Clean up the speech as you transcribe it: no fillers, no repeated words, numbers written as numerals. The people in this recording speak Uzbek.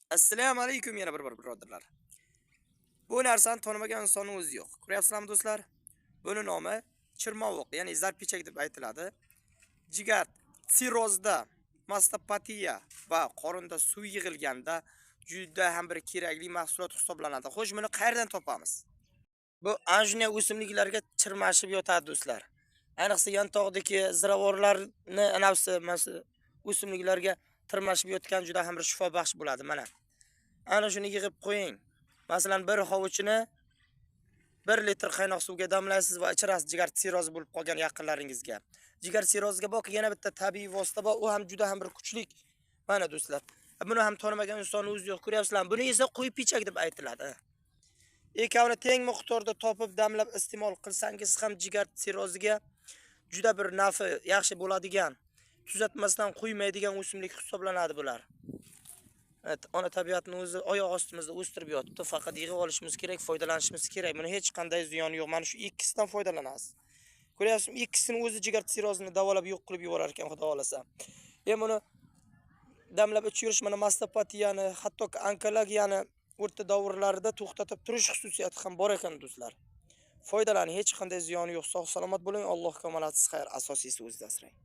Assalomu alaykum yana bir birodarlar. Bu narsani tonimagan insonni o'zi yo'q. Ko'ryapsizlarmi do'stlar? Buni nomi chirmovuq, ya'ni zarpichak deb aytiladi. Jigar sirrozda, mastopatiya va qorinda suv yig'ilganda juda ham bir kerakli mahsulot hisoblanadi. Xo'sh, buni qayerdan topamiz? Bu anjuniya o'simliklarga chirmashib yotadi do'stlar. Ayniqsa yantoqdagi ziravorlarni anavsi o'simliklarga tirmashib yotgan juda ham bir shifobaxsh bo'ladi mana. Ana shuni yig'ib qo'ying. Masalan, bir hovuchini 1 litr qaynoq suvga damlaysiz va ichirasiz jigar sirrozi bo'lib qolgan yaqinlaringizga. Jigar sirroziga boq, yana bitta tabiiy vosita bor, u ham juda ham bir kuchlik. Mana do'stlar. Buni ham tonimagan insonni o'zi yo'q, ko'ryapsizlarmi? Buni esa qo'y pichak deb aytiladi. Ikkovini teng miqdorda topib damlab iste'mol qilsangiz ham jigar sirroziga juda bir nafi yaxshi bo'ladigan, tuzatmasdan qo'ymaydigan o'simlik hisoblanadi bular. Evet, ona tabiatni o'zi oyoq ostimizda o'stirib yotibdi. Faqat yig'ib olishimiz kerak, foydalanishimiz kerak. Buni hech qanday ziyoni yo'q. Mana shu ikkisidan foydalanasiz. Ko'ryapsizmi? Ikkisini o'zi jigar sirrozini davolab yo'q qilib yuborar ekan, xudo xolasa. Buni damlab ichib yurish mana mastopatiyani, hatto onkologiyani o'rta davrlarida to'xtatib turish xususiyati ham bor ekan do'stlar. Foydalaning, hech qanday ziyoni yo'q. Sog' salomat bo'ling. Alloh kamolatsiz xayr, asosiysi o'zida asrang.